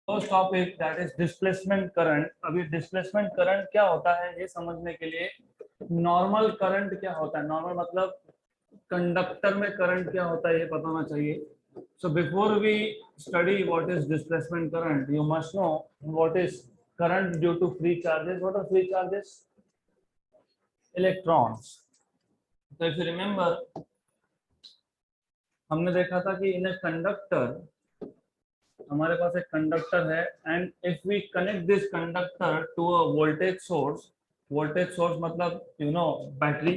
First topic that is displacement current. अभी displacement current क्या होता है ये समझने के लिए नॉर्मल करंट क्या होता है, नॉर्मल मतलब कंडक्टर में करंट क्या होता है ये पता होना चाहिए। So before we study what is displacement current you must know what is current due to free charges. What are free charges? Electrons. तो इफ यू रिमेंबर हमने देखा था कि इन ए कंडक्टर हमारे पास एक कंडक्टर है and if we connect this conductor to a voltage source मतलब you know battery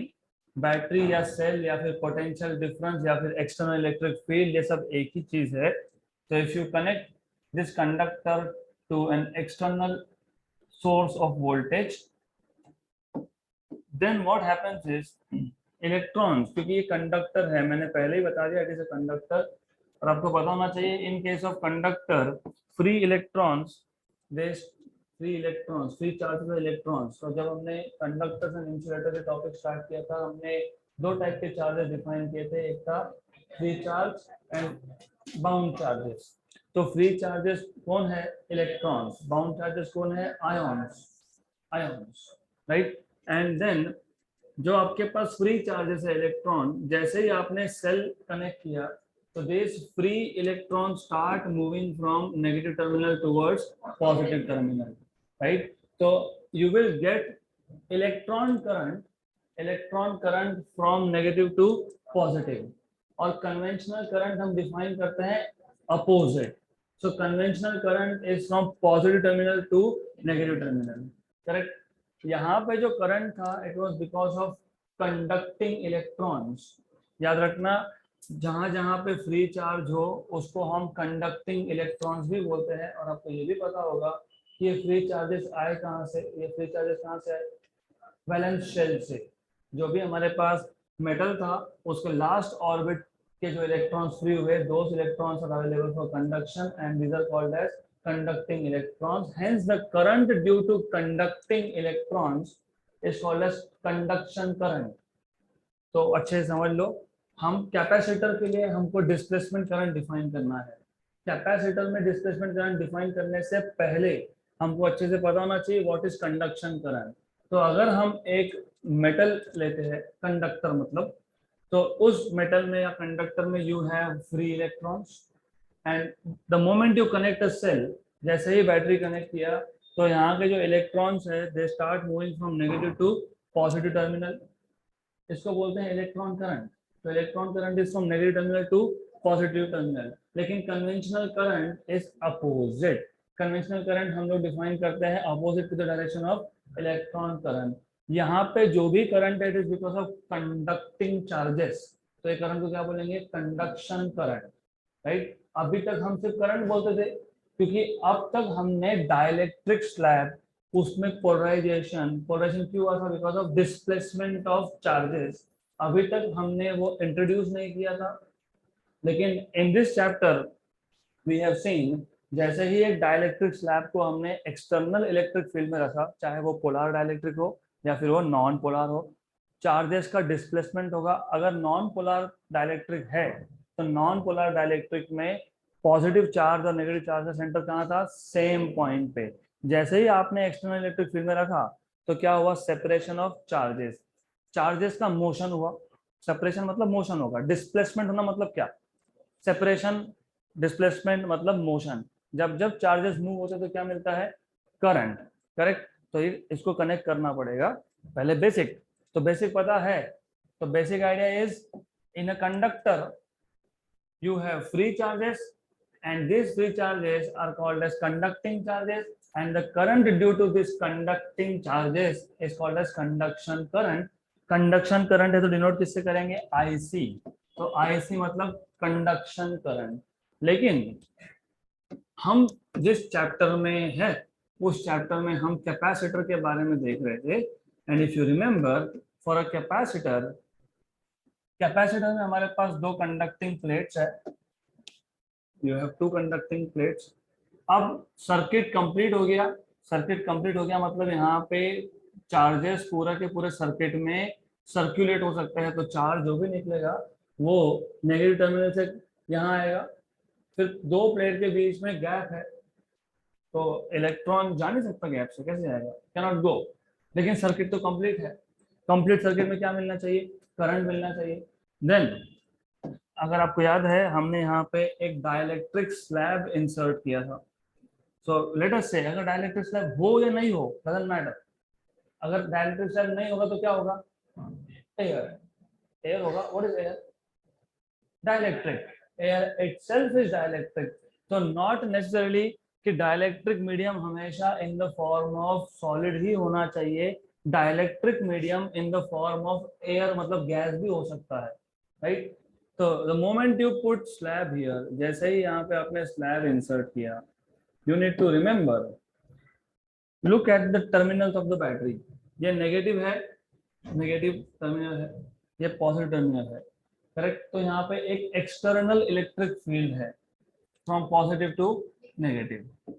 battery या सेल या फिर पोटेंशियल डिफरेंस या फिर एक्सटर्नल इलेक्ट्रिक फील्ड, ये सब एक ही चीज है। तो if you connect this conductor to an external source of voltage then what happens is electrons, क्योंकि ये कंडक्टर है, मैंने पहले ही बता दिया इट इज अ कंडक्टर और आपको पता होना चाहिए in case of conductor free electrons free charge electrons. तो जब हमने कंडक्टर एंड इंसुलेटर के टॉपिक स्टार्ट किया था हमने दो टाइप के चार्जेस डिफाइन किए थे, एक था free charge and bound charges. तो फ्री चार्जेस कौन है? इलेक्ट्रॉन्स। बाउंड चार्जेस कौन है? Ions right. एंड देन जो आपके पास फ्री चार्जेस है इलेक्ट्रॉन, जैसे ही आपने सेल कनेक्ट किया तो this free electron start moving from negative terminal towards positive terminal right. तो you will get electron current from negative to positive. और कन्वेंशनल करंट हम डिफाइन करते हैं opposite. So conventional current is from positive terminal to negative terminal, correct. यहाँ पे जो current था it was because of conducting electrons. याद रखना जहां जहां पे फ्री चार्ज हो उसको हम कंडक्टिंग इलेक्ट्रॉन्स भी बोलते हैं। और आपको ये भी पता होगा कि ये फ्री चार्जेस आए कहाँ से, ये फ्री चार्जेस कहाँ से आए? वैलेंस शेल से। जो भी हमारे पास मेटल था उसके लास्ट ऑर्बिट के जो इलेक्ट्रॉन्स फ्री हुए, those electrons are available for conduction and these are called as conducting electrons. Hence the current due to conducting electrons is called as conduction current. तो अच्छे से समझ लो, हम कैपेसिटर के लिए हमको डिस्प्लेसमेंट करंट डिफाइन करना है। कैपेसिटर में डिस्प्लेसमेंट करंट डिफाइन करने से पहले हमको अच्छे से पता होना चाहिए व्हाट इज कंडक्शन करंट। तो अगर हम एक मेटल लेते हैं कंडक्टर मतलब, तो उस मेटल में या कंडक्टर में you have free electrons and the moment you connect a cell, जैसे ही बैटरी कनेक्ट किया तो यहाँ के जो इलेक्ट्रॉन्स है they start moving from negative to positive terminal. इसको बोलते हैं इलेक्ट्रॉन करंट। तो electron current is from negative terminal to positive terminal. लेकिन conventional current is opposite. Conventional current हम लोग डिफाइन करते हैं opposite to the direction of electron current. यहाँ पे जो भी करंट है it is because of conducting charges. तो ये करंट को क्या बोलेंगे? Conduction current right. अभी तक हम सिर्फ करंट बोलते थे क्योंकि अब तक हमने डाइलेक्ट्रिक स्लैब उसमें पोलराइजेशन क्यों हुआ था? Because of displacement of charges. अभी तक हमने वो इंट्रोड्यूस नहीं किया था। लेकिन in this chapter we have seen जैसे ही एक डाइलेक्ट्रिक स्लैब को हमने एक्सटर्नल इलेक्ट्रिक फील्ड में रखा, चाहे वो पोलर डाइलेक्ट्रिक हो या फिर वो नॉन पोलर हो, चार्जेस का डिस्प्लेसमेंट होगा। अगर नॉन पोलर डाइलेक्ट्रिक है तो नॉन पोलर डाइलेक्ट्रिक में पॉजिटिव चार्ज और नेगेटिव चार्ज का सेंटर कहाँ था? सेम पॉइंट पे। जैसे ही आपने एक्सटर्नल इलेक्ट्रिक फील्ड में रखा तो क्या हुआ? Separation of charges. चार्जेस का मोशन हुआ। सेपरेशन मतलब मोशन होगा, डिस्प्लेसमेंट होना मतलब क्या? सेपरेशन। डिस्प्लेसमेंट मतलब मोशन। जब जब चार्जेस मूव होते तो क्या मिलता है? Current, correct. तो इसको कनेक्ट करना पड़ेगा पहले बेसिक। तो बेसिक पता है, तो basic idea is in a conductor you have free charges and these free charges are called as conducting charges and the current due to this conducting charges is called as conduction current. Conduction current है तो denote किससे करेंगे? IC। तो IC मतलब conduction current. लेकिन हम जिस chapter में है उस चैप्टर में हम कैपेसिटर के बारे में देख रहे थे and if you remember for a capacitor में हमारे पास दो कंडक्टिंग प्लेट्स है। You have two conducting plates. अब सर्किट कंप्लीट हो गया। मतलब यहाँ पे चार्जेस पूरा के पूरे सर्किट में सर्कुलेट हो सकते हैं। तो चार्ज जो भी निकलेगा वो नेगेटिव टर्मिनल से यहाँ आएगा। फिर दो प्लेट के बीच में गैप है, तो इलेक्ट्रॉन जा नहीं सकता गैप से, कैसे जाएगा, कैन नॉट गो। लेकिन सर्किट तो कंप्लीट है, कंप्लीट सर्किट में क्या मिलना चाहिए, करंट मिलना चाहिए। देन अगर आपको याद है हमने यहाँ पे एक डाइलेक्ट्रिक स्लैब इंसर्ट किया था। सो लेट अस से अगर डाइलेक्ट्रिक स्लैब हो या नहीं हो डजंट मैटर। अगर डाइलेक्ट्रिक स्लैब नहीं होगा तो क्या होगा, एयर, एयर होगा। What is air, dielectric, air itself is dielectric. तो नॉट नेसेसरली कि डाइलेक्ट्रिक मीडियम हमेशा in the form of solid ही होना चाहिए, dielectric medium in the form of air मतलब गैस भी हो सकता है, राइट। तो the moment you put slab here, जैसे ही यहाँ पे आपने स्लैब इंसर्ट किया, you need to remember, look at the terminals of the battery. ये नेगेटिव है, नेगेटिव टर्मिनल है, ये पॉजिटिव टर्मिनल है, करेक्ट। तो यहाँ पे एक एक्सटर्नल इलेक्ट्रिक फील्ड है फ्रॉम पॉजिटिव टू नेगेटिव।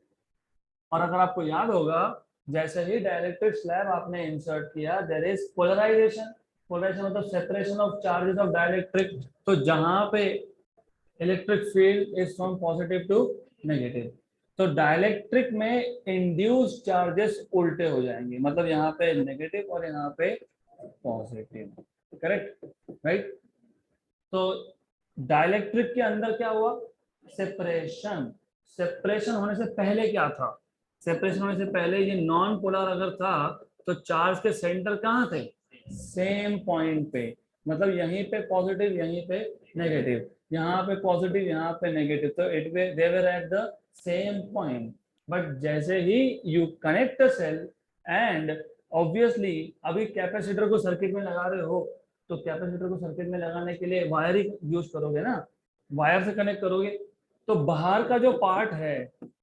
और अगर आपको याद होगा जैसे ही डाइलेक्ट्रिक स्लैब आपने इंसर्ट किया, देयर इज पोलराइजेशन। पोलराइजेशन मतलब separation of charges of dielectric. तो जहां पे electric field is from positive to negative, तो डाइलेक्ट्रिक में इंड्यूस्ड चार्जेस उल्टे हो जाएंगे, मतलब यहाँ पे नेगेटिव और यहाँ पे पॉजिटिव, करेक्ट, राइट। तो डाइलेक्ट्रिक के अंदर क्या हुआ, सेपरेशन। सेपरेशन होने से पहले क्या था, सेपरेशन होने से पहले ये नॉन पोलर अगर था तो चार्ज के सेंटर कहाँ थे, सेम पॉइंट पे, मतलब यहीं पे पॉजिटिव यहीं पे नेगेटिव, यहाँ पे पॉजिटिव यहाँ पे नेगेटिव, तो इट वे they were at the same point. But जैसे ही you connect the cell and obviously अभी कैपेसिटर को सर्किट में लगा रहे हो, तो कैपेसिटर को सर्किट में लगाने के लिए वायर ही यूज करोगे ना, वायर से कनेक्ट करोगे। तो बाहर का जो पार्ट है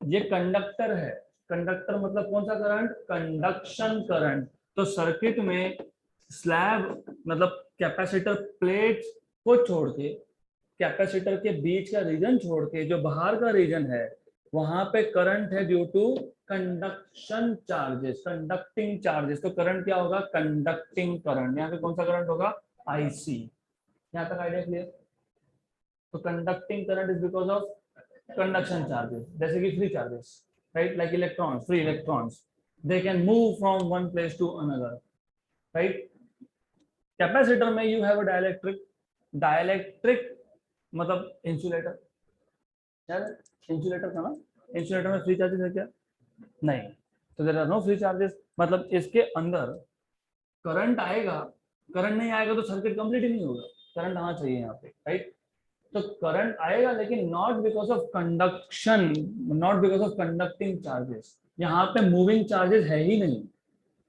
ये कंडक्टर है, कंडक्टर मतलब कौन सा करंट, कंडक्शन करंट। तो सर्किट में स्लैब मतलब कैपेसिटर प्लेट को छोड़ के, कैपेसिटर के बीच का रीजन छोड़ के जो बाहर का रीजन है वहां पे करंट है due to conduction charges, conducting charges. तो करंट क्या होगा, कंडक्टिंग करंट। यहाँ पे कौन सा करंट होगा, आईसी। यहाँ तक आइडिया क्लियर। तो conducting current is because of conduction charges, जैसे कि free charges, right, like electrons, free electrons, they can move from one place to another, right. Capacitor में you have a dielectric, dielectric मतलब insulator, यार insulator था ना, insulator में free charges है क्या, नहीं। तो there are no free charges, मतलब इसके अंदर करंट आएगा, करंट नहीं आएगा तो सर्किट कंप्लीट ही नहीं होगा, करंट आना चाहिए यहाँ पे, राइट। तो करंट आएगा लेकिन not because of conduction, not because of conducting charges. यहाँ पे मूविंग चार्जेस है ही नहीं,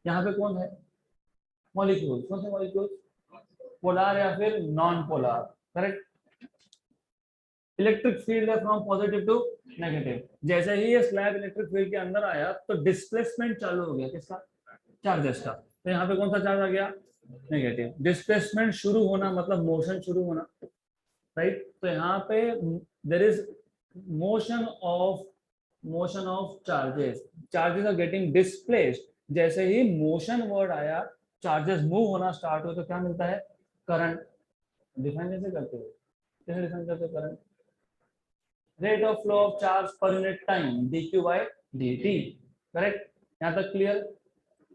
यहाँ पे कौन है, मॉलिक्यूल। कौन से मॉलिक्यूल, पोलर या फिर non polar, correct. Electric field है फ्रॉम पॉजिटिव टू नेगेटिव। जैसे ही ये स्लैब इलेक्ट्रिक फील्ड के अंदर आया तो डिस्प्लेसमेंट चालू हो गया, किसका, चार्जेस का। तो यहाँ पे कौन सा चार्ज आ गया, नेगेटिव। डिस्प्लेसमेंट शुरू होना मतलब मोशन शुरू होना, राइट। तो यहाँ पे there is motion of charges, charges are getting displaced. जैसे ही मोशन वर्ड आया, चार्जेस मूव होना स्टार्ट हो, तो क्या मिलता है, करंट। डिफाइन कैसे करते हो, कैसे डिफाइन करते हो current, rate of flow of charge per unit time dq by dt, correct. यहाँ तक क्लियर।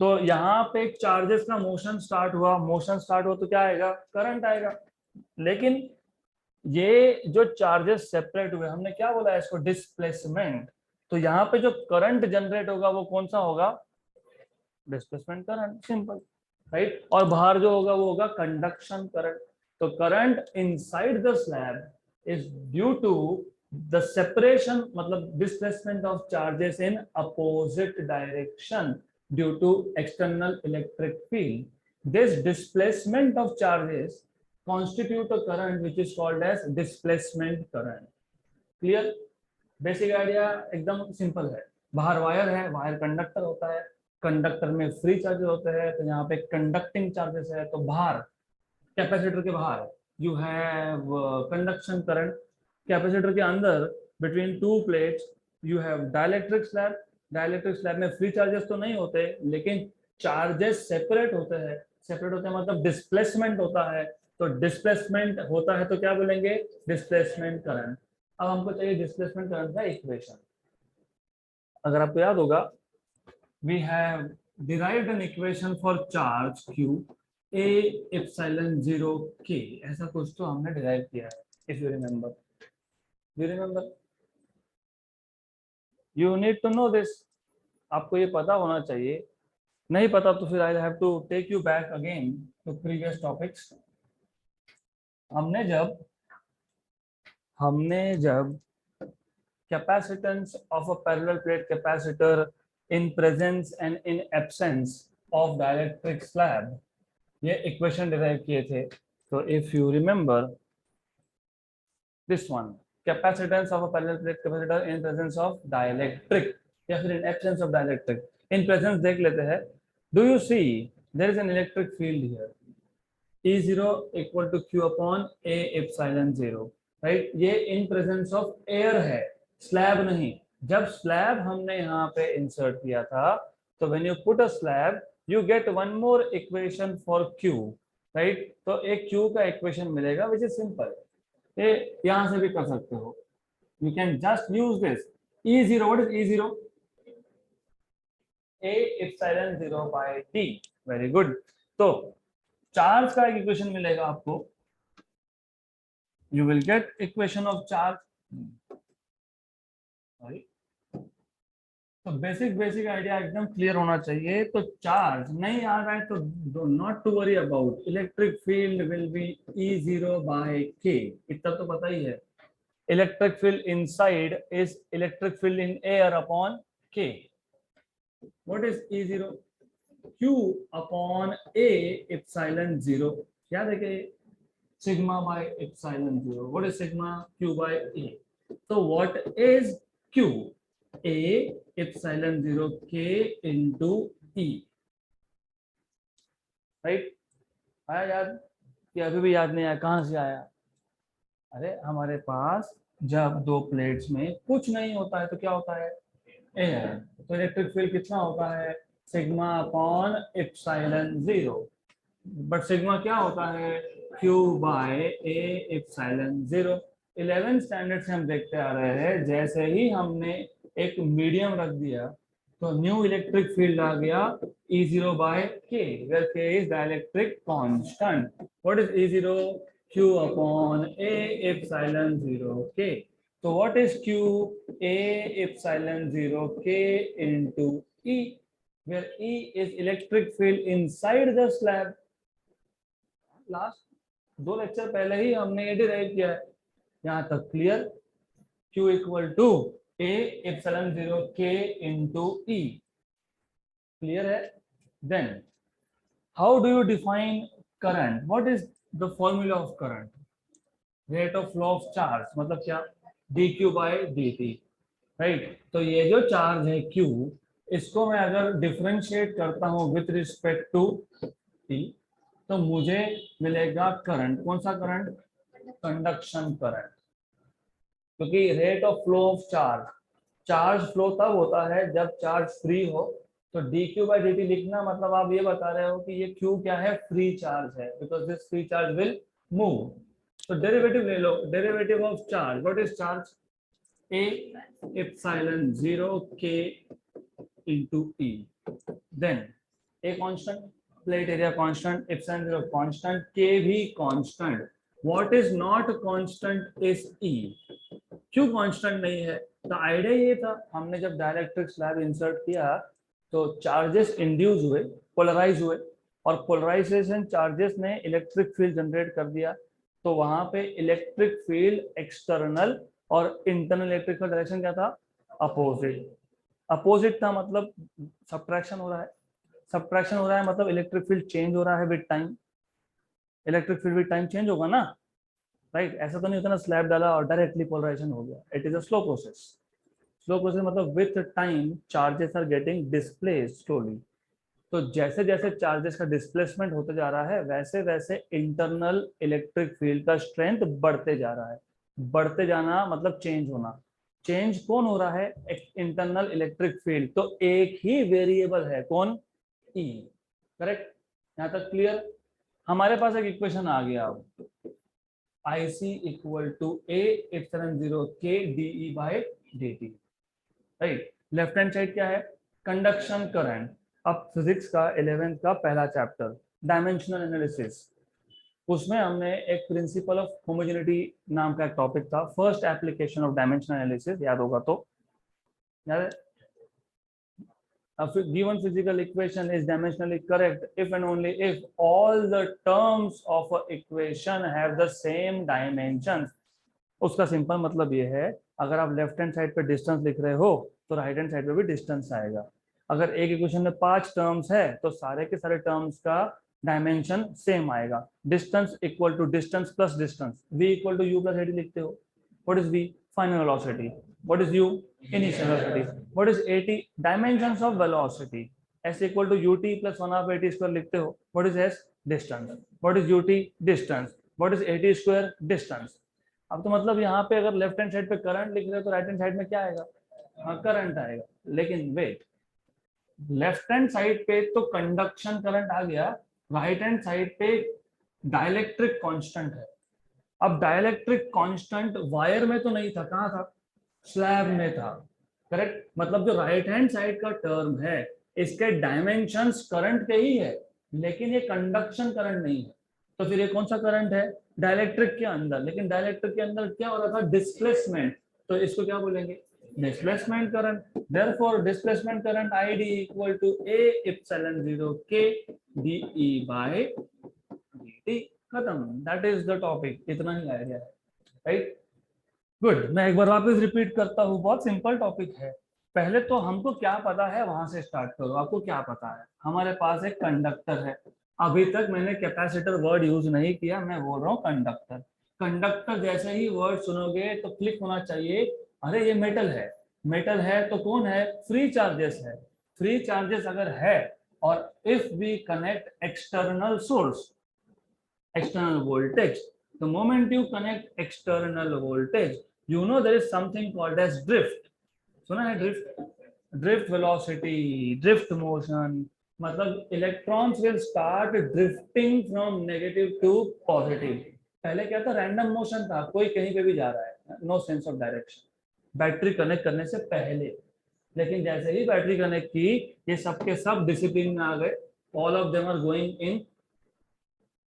तो यहाँ पे चार्जेस का मोशन स्टार्ट हुआ, मोशन स्टार्ट हुआ तो क्या आएगा, करंट आएगा। लेकिन ये जो चार्जेस सेपरेट हुए, हमने क्या बोला है इसको, डिस्प्लेसमेंट। तो यहाँ पे जो करंट जनरेट होगा वो कौन सा होगा, डिस्प्लेसमेंट करंट, सिंपल, राइट। और बाहर जो होगा वो होगा कंडक्शन करंट। तो current inside the slab is due to the separation मतलब displacement of charges in opposite direction due to external electric field. This displacement of charges constitute a current which is called as displacement current. Clear? Basic idea एकदम simple है। बाहर wire है, wire conductor होता है, conductor में free charges होते हैं, तो यहाँ पे कंडक्टिंग चार्जेस है। तो बाहर कैपेसिटर के बाहर you have conduction current, capacitor के अंदर between two plates you have dielectric slab. Dielectric slab में फ्री चार्जेस तो नहीं होते लेकिन चार्जेस सेपरेट होते हैं, सेपरेट होते हैं मतलब डिस्प्लेसमेंट होता है। तो डिस्प्लेसमेंट होता है तो क्या बोलेंगे, डिस्प्लेसमेंट करंट। अब हमको चाहिए डिस्प्लेसमेंट करंट का इक्वेशन। अगर आपको याद होगा, we have derived an equation for charge q a epsilon 0 k, ऐसा कुछ तो हमने डिराइव किया है, if you remember. You remember, you need to know this. आपको ये पता होना चाहिए. नहीं पता तो फिर I have to take you back again to previous topics. हमने जब capacitance of a parallel plate capacitor in presence and in absence of dielectric slab, ये इक्वेशन डिराइव किए थे. तो if you remember this one, capacitance of a parallel plate capacitor in presence of dielectric या फिर in absence of dielectric. in presence देख लेते हैं. do you see there is an electric field here, E0 equal to q upon a epsilon 0, right. ये in presence of air है, slab नहीं. जब slab हमने यहाँ पे इंसर्ट किया था, तो when you put a slab you get one more equation for Q, right. तो एक Q का इक्वेशन मिलेगा विच इज सिंपल. ये यहाँ से भी कर सकते हो. You can just use this E0. What is E0? A epsilon 0 by d. Very good. तो चार्ज का एक इक्वेशन मिलेगा आपको. You will get equation of charge. Sorry. तो बेसिक आइडिया एकदम क्लियर होना चाहिए. तो चार्ज नहीं आ रहा है तो do not to worry about. Electric field will be E0 by k. इतना तो पता ही है. Electric field inside is electric field in air upon k. What is E0? Q upon a epsilon 0. क्या देखे? sigma by epsilon 0. What is sigma? Q by A. So what is Q? A epsilon 0 k into E. Right? आया याद कि अभी भी याद नहीं आया? कहाँ से आया? अरे हमारे पास जब दो प्लेट्स में कुछ नहीं होता है तो क्या होता है? एयर. तो इलेक्ट्रिक फील्ड कितना होता है? Sigma upon epsilon 0. But sigma क्या होता है? Q by A epsilon 0. 11th standard से हम देखते आ रहे हैं, जैसे ही हमने एक मीडियम रख दिया तो न्यू इलेक्ट्रिक फील्ड आ गया E0 by K, where K is dielectric constant. What is E0? Q upon A epsilon 0 K. So what is Q? A epsilon 0 K into E, where E is electric field inside the slab. Last 2 lecture पहले ही हमने ये derive किया है. यहाँ तक clear? Q equal to A epsilon 0 K into E. Clear है? Then how do you define current? What is the formula of current? Rate of flow of charge मतलब क्या? dq by dt, right. तो ये जो charge है Q, इसको मैं अगर डिफरेंशिएट करता हूँ विथ रिस्पेक्ट टू T, तो मुझे मिलेगा करंट. कौन सा करंट? Conduction current. क्योंकि rate of flow of charge flow तब होता है जब चार्ज फ्री हो. तो dq by dt लिखना मतलब आप ये बता रहे हो कि ये Q क्या है? फ्री चार्ज है, because this free charge will move. तो डेरिवेटिव ले लो. Derivative of charge, what is charge? A epsilon 0 k into E. Then A constant, plate area constant, epsilon 0 constant, k भी constant. What is not constant is E. क्यों constant नहीं है? तो idea ये था, हमने जब डाइलेक्ट्रिक स्लैब इंसर्ट किया तो चार्जेस इंड्यूस हुए, पोलराइज हुए, और पोलराइजेशन चार्जेस ने इलेक्ट्रिक फील्ड जनरेट कर दिया. तो वहां पे इलेक्ट्रिक फील्ड एक्सटर्नल और इंटरनल इलेक्ट्रिकल डायरेक्शन क्या था? अपोजिट. अपोजिट था मतलब सब्ट्रैक्शन हो रहा है. सब्ट्रैक्शन हो रहा है मतलब इलेक्ट्रिक फील्ड चेंज हो रहा है with time. Electric field with time change होगा ना, राइट. ऐसा तो नहीं होता ना स्लैब डाला और डायरेक्टली पोलराइजेशन हो गया. It is a slow process. Slow process मतलब with time charges are getting displaced slowly. तो जैसे जैसे चार्जेस का डिस्प्लेसमेंट होते जा रहा है वैसे वैसे इंटरनल इलेक्ट्रिक फील्ड का स्ट्रेंथ बढ़ते जा रहा है. बढ़ते जाना मतलब चेंज होना. चेंज कौन हो रहा है? Internal electric field. तो एक ही वेरिएबल है, कौन? E. करेक्ट. यहाँ तक क्लियर? हमारे पास एक इक्वेशन आ गया अब, IC equal to A epsilon 0 K dE by dt, right. Left hand side क्या है, कंडक्शन करंट। अब फिजिक्स का 11th का पहला चैप्टर डायमेंशनल एनालिसिस, उसमें हमने एक प्रिंसिपल ऑफ होमोजेनिटी नाम का एक टॉपिक था, first application of dimensional analysis, याद होगा तो। याद है? A given physical equation is dimensionally correct if and only if all the terms of a equation have the same dimensions। उसका सिंपल मतलब ये है, अगर आप लेफ्ट हैंड साइड पे डिस्टेंस लिख रहे हो तो राइट हैंड साइड पे भी डिस्टेंस आएगा। अगर एक इक्वेशन में 5 टर्म्स है तो सारे के सारे टर्म्स का डायमेंशन सेम आएगा। Distance equal to distance plus distance, v equal to u plus AT लिखते हो। What is v? Final velocity. What is u? Initial velocity. What is 80? Dimensions of velocity. s equal to ut plus 1 half 80 square लिखते हो। What is s? Distance. What is ut? Distance. What is 80 square? Distance. अब तो मतलब यहाँ पे अगर left hand side पे current लिख रहे हो तो राइट हैंड साइड में क्या आएगा? हाँ, करंट आएगा। लेकिन वेट, लेफ्ट हैंड साइड पे तो कंडक्शन करंट आ गया, राइट हैंड साइड पे डाइलेक्ट्रिक कांस्टेंट है। अब डाइलेक्ट्रिक कांस्टेंट वायर में तो नहीं था, कहाँ था? स्लैब में था। करेक्ट, मतलब जो राइट हैंड साइड का टर्म है इसके डायमेंशंस करंट के ही है, लेकिन ये कंडक्शन करंट नहीं है। तो फिर ये कौन सा करंट है? डाइलेक्ट्रिक के अंदर। लेकिन डाइलेक्ट्रिक के अंदर क्या हो रहा था? डिस्प्लेसमेंट। तो इसको क्या बोलेंगे? Displacement current. Therefore displacement current ID equal to A epsilon 0 K dE by dt। खत्म, दैट इज द टॉपिक। इतना ही आइडिया है, राइट? गुड, मैं एक बार वापस रिपीट करता हूँ, बहुत सिंपल टॉपिक है। पहले तो हमको क्या पता है वहां से स्टार्ट करो। आपको क्या पता है? हमारे पास एक कंडक्टर है। अभी तक मैंने कैपेसिटर वर्ड यूज नहीं किया, मैं बोल रहा हूँ कंडक्टर। कंडक्टर जैसे ही वर्ड सुनोगे तो क्लिक होना चाहिए, अरे ये मेटल है। मेटल है तो कौन है? फ्री चार्जेस है। फ्री चार्जेस अगर है और if we connect external source, external voltage, the moment you connect external voltage, you know there is something called as drift। सुना है drift? drift velocity, drift motion, मतलब electrons will start drifting from negative to positive। पहले क्या था? Random motion था, कोई कहीं पे भी जा रहा है, no sense of direction, battery connect करने से पहले। लेकिन जैसे ही बैटरी कनेक्ट की, ये सबके सब डिसिप्लिन में आ गए, all of them are going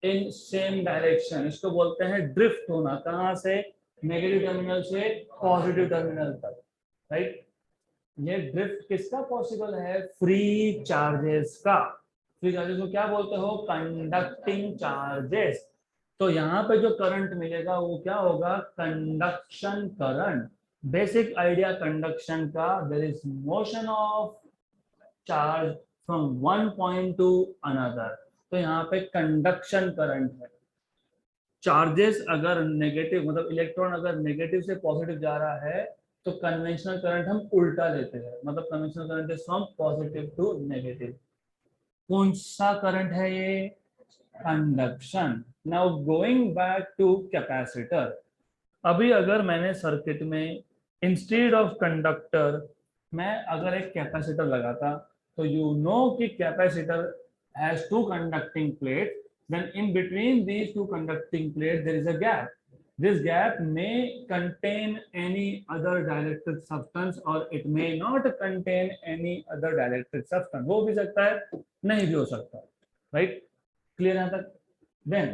in same direction. इसको बोलते हैं ड्रिफ्ट होना। कहां से? नेगेटिव टर्मिनल से पॉजिटिव टर्मिनल तक, राइट? ये ड्रिफ्ट किसका पॉसिबल है? फ्री चार्जेस का। फ्री चार्जेस को क्या बोलते हो? Conducting charges. तो यहाँ पे जो करंट मिलेगा वो क्या होगा? Conduction current. Basic idea conduction का, there is motion of charge from one point to another. तो यहाँ पे कंडक्शन करंट है। चार्जेस अगर नेगेटिव, मतलब इलेक्ट्रॉन अगर नेगेटिव से पॉजिटिव जा रहा है तो कन्वेंशनल करंट हम उल्टा लेते हैं, मतलब conventional current is from positive to negative. कौन सा करंट है ये? Conduction. Now going back to capacitor. अभी अगर मैंने सर्किट में इंस्टेड ऑफ कंडक्टर मैं अगर एक कैपेसिटर लगाता, तो यू नो कि capacitor has two conducting plates, then in between these two conducting plates there is a gap. This gap may contain any other dielectric substance or it may not contain any other dielectric substance। हो भी सकता है, नहीं भी हो सकता, right? Clear यहाँ तक? then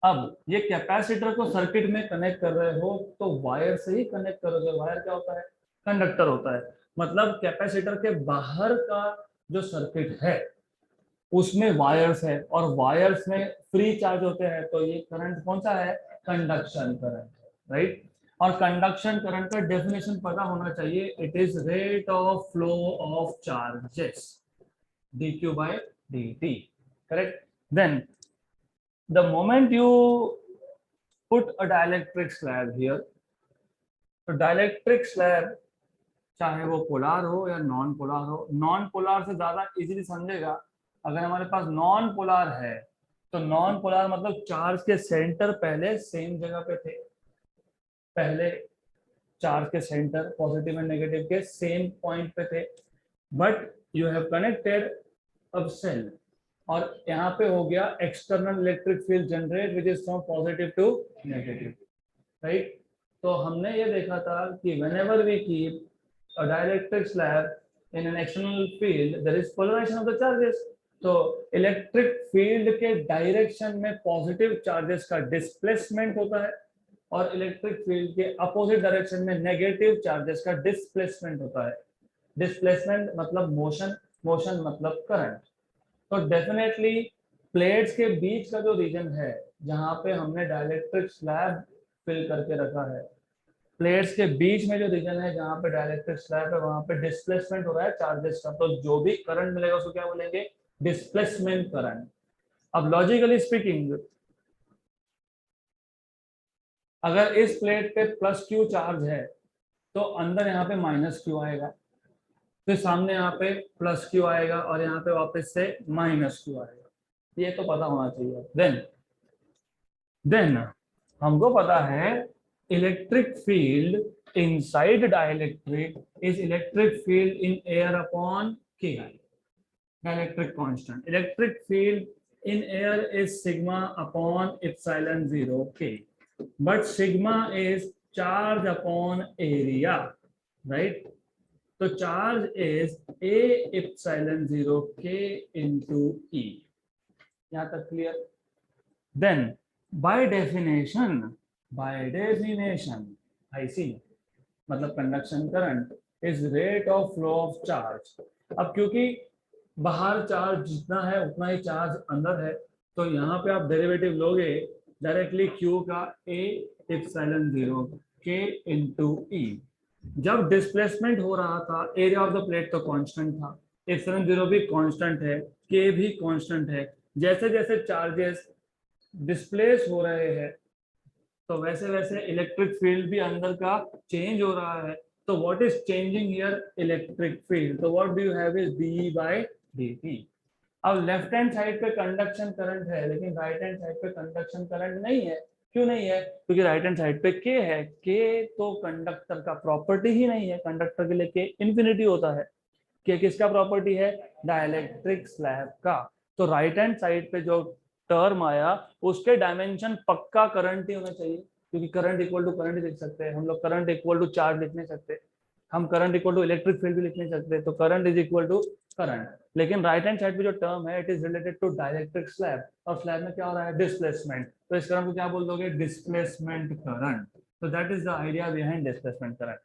अब ये कैपेसिटर को सर्किट में कनेक्ट कर रहे हो तो वायर से ही कनेक्ट करोगे। वायर क्या होता है? कंडक्टर होता है। मतलब कैपेसिटर के बाहर का जो सर्किट है उसमें वायर्स है और वायर्स में फ्री चार्ज होते हैं, तो ये करंट कौन सा है? Conduction current, right? और कंडक्शन करंट का डेफिनेशन पता होना चाहिए, it is rate of flow of charges dq by dt, correct? Then the moment you put a dielectric slab here, तो डाइलेक्ट्रिक स्लैब चाहे वो पोलार हो या नॉन पोलार हो, नॉन पोलार से ज्यादा इजीली समझेगा। अगर हमारे पास नॉन पोलार है तो नॉन पोलार मतलब चार्ज के सेंटर पहले सेम जगह पे थे, पहले चार्ज के सेंटर पॉजिटिव एंड नेगेटिव के सेम पॉइंट पे थे, बट यू हैव कनेक्टेड अब सेल और यहाँ पे हो गया external electric field generate which is from positive to negative, right? तो हमने ये देखा था कि whenever we keep a dielectric slab in an external field there is polarization of the charges. तो इलेक्ट्रिक फील्ड के डायरेक्शन में पॉजिटिव चार्जेस का डिस्प्लेसमेंट होता है और इलेक्ट्रिक फील्ड के अपोजिट डायरेक्शन में नेगेटिव चार्जेस का डिस्प्लेसमेंट होता है. डिस्प्लेसमेंट मतलब मोशन, मोशन मतलब करंट. तो डेफिनेटली प्लेट्स के बीच का जो रीजन है जहां पे हमने डाइलेक्ट्रिक स्लैब फिल करके रखा है, प्लेट्स के बीच में जो रीजन है जहां पे डाइलेक्ट्रिक स्लैब है वहां पे डिस्प्लेसमेंट हो रहा है चार्जेस का. तो जो भी करंट मिलेगा उसको क्या बोलेंगे? Displacement current. अब लॉजिकली स्पीकिंग अगर इस प्लेट पे प्लस क्यू चार्ज है तो अंदर यहाँ पे माइनस क्यू आएगा, फिर सामने यहाँ पे प्लस क्यू आएगा और यहाँ पे वापस से माइनस क्यू आएगा. ये तो पता होना चाहिए. देन हमको पता है electric field inside dielectric is electric field in air upon K I, dielectric constant. Electric field in air is sigma upon epsilon 0 K, but sigma is charge upon area, right? तो charge is A epsilon 0 K into E. यहाँ तक clear? Then by definition I C मतलब conduction current is rate of flow of charge. अब क्योंकि बाहर charge जितना है उतना ही चार्ज अंदर है, तो यहाँ पे आप डेरिवेटिव लोगे डायरेक्टली Q का A epsilon 0 K into E. जब डिस्प्लेसमेंट हो रहा था एरिया ऑफ द प्लेट तो कांस्टेंट था, एप्सिलॉन 0 भी कांस्टेंट है, K भी कांस्टेंट है. जैसे जैसे चार्जेस डिस्प्लेस हो रहे हैं तो वैसे वैसे इलेक्ट्रिक फील्ड भी अंदर का चेंज हो रहा है. तो what is changing here? Electric field. तो what do you have is D by dt. अब लेफ्ट हैंड साइड पे कंडक्शन करंट है लेकिन राइट हैंड साइड पे कंडक्शन करंट नहीं है. क्यों नहीं है? क्योंकि राइट हैंड साइड पे k है. k तो कंडक्टर का प्रॉपर्टी ही नहीं है. कंडक्टर के लिए k इंफिनिटी होता है. k किसका प्रॉपर्टी है? डाइलेक्ट्रिक स्लैब का. तो राइट हैंड साइड पे जो टर्म आया उसके डायमेंशन पक्का करंट ही होना चाहिए, क्योंकि करंट इक्वल टू करंट ही लिख सकते हैं हम लोग. करंट इक्वल टू चार्ज लिख नहीं सकते हम. Current equal to electric field भी लिख नहीं सकते. तो current is equal to current. लेकिन राइट हैंड साइड पे जो टर्म है it is related to dielectric slab, और स्लैब में क्या हो रहा है? डिस्प्लेसमेंट. तो इस करंट को क्या बोल दोगे? Displacement current. तो that is the idea behind displacement current.